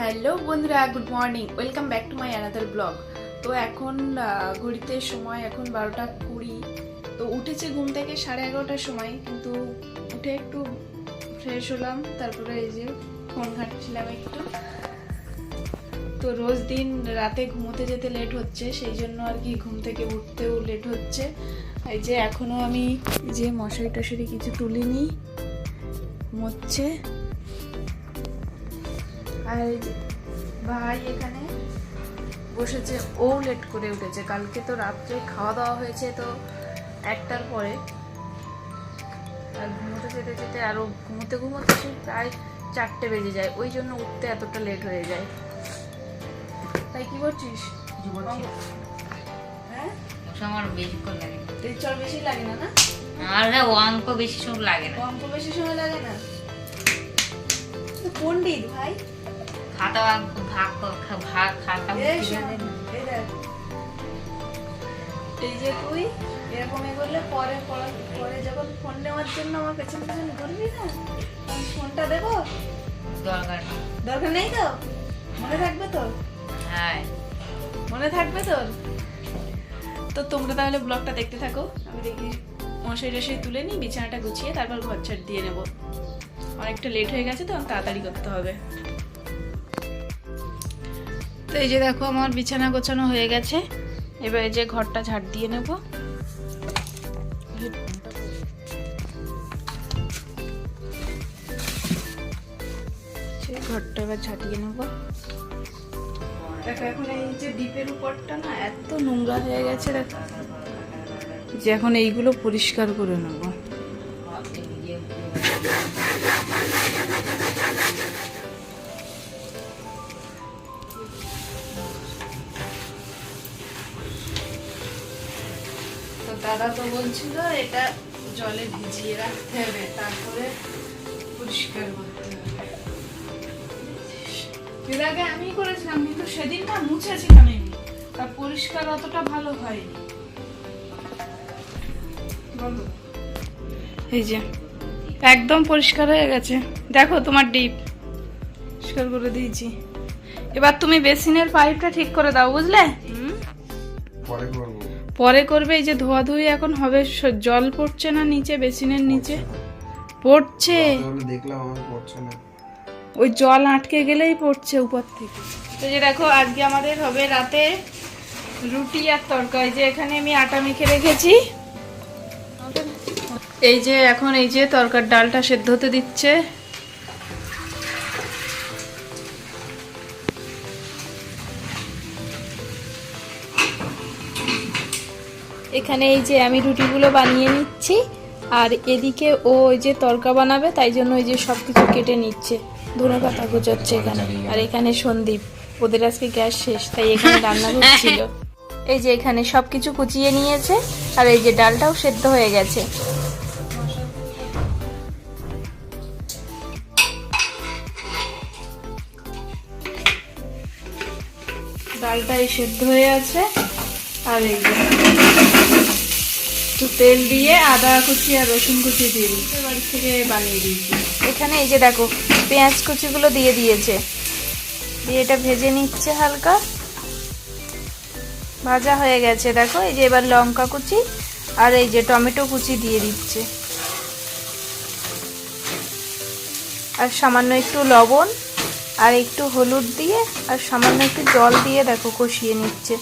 Hello বন্ধুরা, good morning, welcome back to my another blog. তো এখন ঘড়িতে সময় এখন 12:20। তো উঠেছে ঘুম থেকে 11:30টার সময়, কিন্তু উঠে একটু ফ্রেশ হলাম, তারপরে এই যে ফোন ঘাঁটছিলাম একটু। তো রোজ দিন রাতে ঘুমোতে যেতে লেট হচ্ছে, সেই জন্য আর কি ঘুম থেকে উঠতেও লেট হচ্ছে। এই যে এখনও আমি যে মশারি টশারি কিছু তুলিনি, ঘুমোচ্ছে। আর ভাই এখানে বসেছে, ও লেট করে উঠেছে। কালকে তো রাত্রে খাওয়া দাওয়া হয়েছে তো 1টার পরে, আর ঘুমোতে যেতে যেতে আরও ঘুমোতে প্রায় 4টে বেজে যায়, ওই জন্য উঠতে এতটা লেট হয়ে যায়। তাই কি করছিস? হ্যাঁ, আমার বেশিক্ষণ লাগে না। চল বেশি লাগে না? না আর অঙ্ক বেশি সময় লাগে না। অঙ্ক বেশি সময় লাগে না। পণ্ডিত ভাই, খাতা ভাগ খাতা এই যে তুই এরকম করলে পরে পরে যখন ফোন নেওয়ার জন্য আমার পেছন পেছন ঘুরবি না, আমি ফোনটা দেবো? দরকার নেই তো? মনে থাকবে তো? হ্যাঁ, মনে থাকবে তোর? তো তোমরা তাহলে ব্লগটা দেখতে থাকো। আমি দেখি মশারি টশারি তুলে নিই, বিছানাটা গুছিয়ে তারপর ঘর ছাড় দিয়ে নেবো। অনেকটা লেট হয়ে গেছে তো, তাড়াতাড়ি করতে হবে। তো এই যে দেখো আমার বিছানা গোছানো হয়ে গেছে, এবার এই যে ঘরটা ঝাড় দিয়ে নেব। ঘরটা এবার ঝাঁটিয়ে নেব। দেখো এখন এই যে ডিপের উপরটা না এত নোংরা হয়ে গেছে, দেখো যে এখন এইগুলো পরিষ্কার করে নেব। তো দাদা তো বলছিল এটা জলে ভিজিয়ে রাখতে হবে, তারপরে পরিষ্কার করতে হবে। এর আগে আমি করেছিলাম, কিন্তু সেদিন না মুছেছিলাম এমনি, তা পরিষ্কার অতটা ভালো হয়নি। এই যে একদম পরিষ্কার হয়ে গেছে, দেখো তোমার ডিপ পরিষ্কার করে দিয়েছি। এবার তুমি বেসিনের পাইপটা ঠিক করে দাও, বুঝলে? পরে করবে। এই যে ধোয়াধুয়ি এখন হবে, জল পড়ছে না নিচে, বেসিনের নিচে পড়ছে, ওই জল আটকে গেলেই পড়ছে উপর থেকে। তো যে দেখো আজকে আমাদের হবে রাতে রুটি আর তরকারি। যে এখানে আমি আটা মেখে রেখেছি, এই যে এখন এই যে তরকার ডালটা সেদ্ধ হতে দিচ্ছে। এখানে এই যে আমি রুটিগুলো বানিয়ে নিচ্ছি, আর এদিকে ও ওই যে তরকা বানাবে, তাই জন্য ওই যে সব কিছু কেটে নিচ্ছে, ধনেপাতা কুচাচ্ছে এখানে। আর এখানে সন্দীপ, ওদের আজকে গ্যাস শেষ, তাই এখানে রান্না করছিল। এই যে এখানে সব কিছু কুচিয়ে নিয়েছে, আর এই যে ডালটাও সেদ্ধ হয়ে গেছে। ডালটাই সেদ্ধ হয়ে আছে, আর এই যে একটু তেল দিয়ে আদা কুচি আর রসুন কুচি দিয়ে দিয়েছি, বাড়ি থেকে বানিয়ে দিয়েছি। এখানে এই যে দেখো পেঁয়াজ কুচিগুলো দিয়ে দিয়েছে, দিয়ে এটা ভেজে নিচ্ছে হালকা, ভাজা হয়ে গেছে। দেখো এই যে এবার লঙ্কা কুচি আর এই যে টমেটো কুচি দিয়ে দিচ্ছে, আর সামান্য একটু লবণ আর একটু হলুদ দিয়ে আর সামান্য একটু জল দিয়ে দেখো কষিয়ে নিচ্ছে।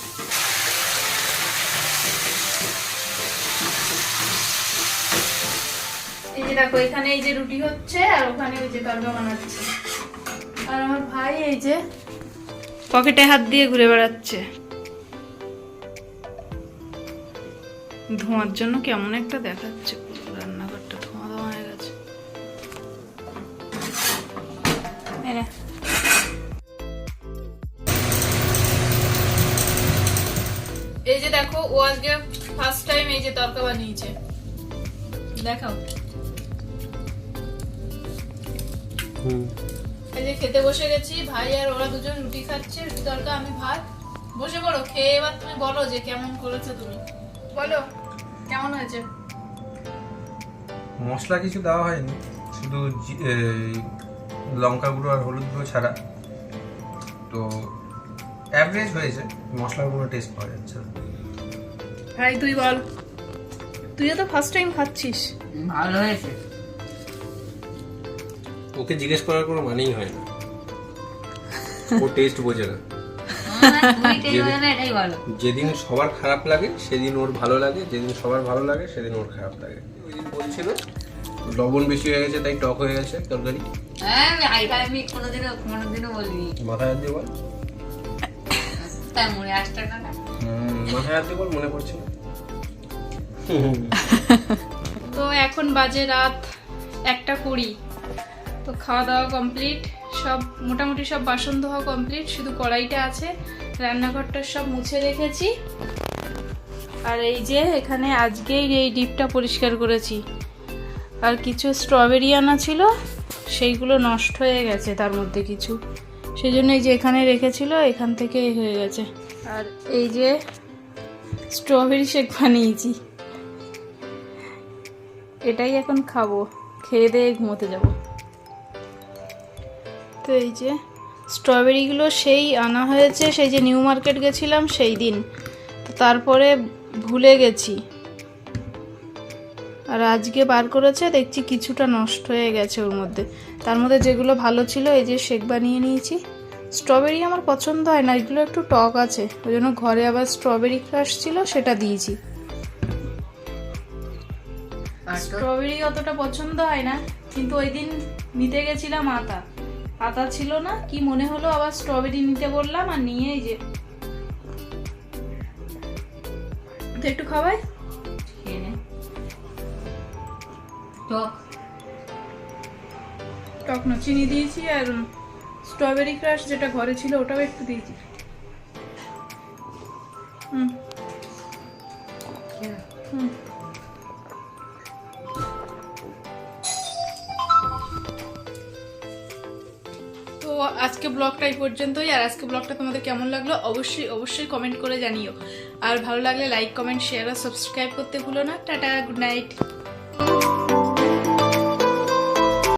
এই যে দেখো এখানে এই যে রুটি হচ্ছে, আর ওখানে ওই যে তরকা বানাচ্ছে, আর আমার ভাই এই যে পকেটে হাত দিয়ে ঘুরে বেড়াচ্ছে। ধোঁয়ার জন্য কেমন একটা দেখাচ্ছে, পুরো রান্নাঘরটা ধোঁয়া ধোঁয়া হয়ে গেছে। এই যে দেখো ও আজকে ফার্স্ট টাইম এই যে তরকা বানিয়েছে, দেখাও। এই যে খেতে বসে গেছি, ভাই আর ওরা দুজন রুটি খাচ্ছে, রুটি তরকা, আমি ভাত। বসে পড়ো, খেয়ে এবার তুমি বলো যে কেমন করেছো, তুমি বলো কেমন হয়েছে। মশলা কিছু দেওয়া হয়নি, শুধু লঙ্কা গুঁড়ো আর হলুদ গুঁড়ো ছাড়া তো অ্যাভারেজ হয়েছে, মশলার কোনো টেস্ট পাওয়া যাচ্ছে না। ভাই তুই বল, তুইও তো ফার্স্ট টাইম খাচ্ছিস। ভালো হয়েছে। ওকে জিজ্ঞেস করার কোনো মানেই হয় না, ও টেস্ট বোঝে না। তুই টেস্ট হবে না এটাই ভালো। যেদিন সবার খারাপ লাগে সেদিন ওর ভালো লাগে, যেদিন সবার ভালো লাগে সেদিন ওর খারাপ লাগে। ওই দিন বলছিল লবণ বেশি হয়ে গেছে তাই টক হয়ে গেছে তরকারি। হ্যাঁ আমি কোনোদিনও বলিনি। মাথায় হাত দিয়ে বল। তাই মনে আসছে না। মাথায় হাত দিয়ে বল, মনে পড়ছে না। তো এখন বাজে রাত 1:20। তো খাওয়া দাওয়া কমপ্লিট, সব মোটামুটি সব বাসন ধোয়া কমপ্লিট, শুধু কড়াইটা আছে। রান্নাঘরটা সব মুছে রেখেছি। আর এই যে এখানে আজকেই এই ডিপটা পরিষ্কার করেছি। আর কিছু স্ট্রবেরি আনা ছিল, সেইগুলো নষ্ট হয়ে গেছে তার মধ্যে কিছু, সেই জন্য এই যে এখানে রেখেছিল, এখান থেকে হয়ে গেছে। আর এই যে স্ট্রবেরি শেক বানিয়েছি, এটাই এখন খাবো, খেয়ে দিয়ে ঘুমোতে যাব। তো এই যে স্ট্রবেরিগুলো সেই আনা হয়েছে, সেই যে নিউ মার্কেট গেছিলাম সেই দিন, তো তারপরে ভুলে গেছি। আর আজকে বার করেছে, দেখছি কিছুটা নষ্ট হয়ে গেছে ওর মধ্যে। তার মধ্যে যেগুলো ভালো ছিল এই যে শেক বানিয়ে নিয়েছি। স্ট্রবেরি আমার পছন্দ হয় না, এগুলো একটু টক আছে, ওই জন্য ঘরে আবার স্ট্রবেরি ক্রাশ ছিল সেটা দিয়েছি। স্ট্রবেরি অতটা পছন্দ হয় না, কিন্তু ওই দিন নিতে গেছিলাম আতা ছিল না, কি মনে হলো আবার স্ট্রবেরি নিতে বললাম, আর নিয়ে এই যে তো একটু খাওয়াই। খেয়ে নে। টক না, চিনি দিয়েছি, আর স্ট্রবেরি ক্রাশ যেটা ঘরে ছিল ওটাও একটু দিয়েছি। হুম হুম। তো আজকে ব্লগটা এই পর্যন্তই। আর আজকে ব্লগটা তোমাদের কেমন লাগলো অবশ্যই কমেন্ট করে জানিও। আর ভালো লাগলে লাইক, কমেন্ট, শেয়ার আর সাবস্ক্রাইব করতে ভুলো না। Tata, good night.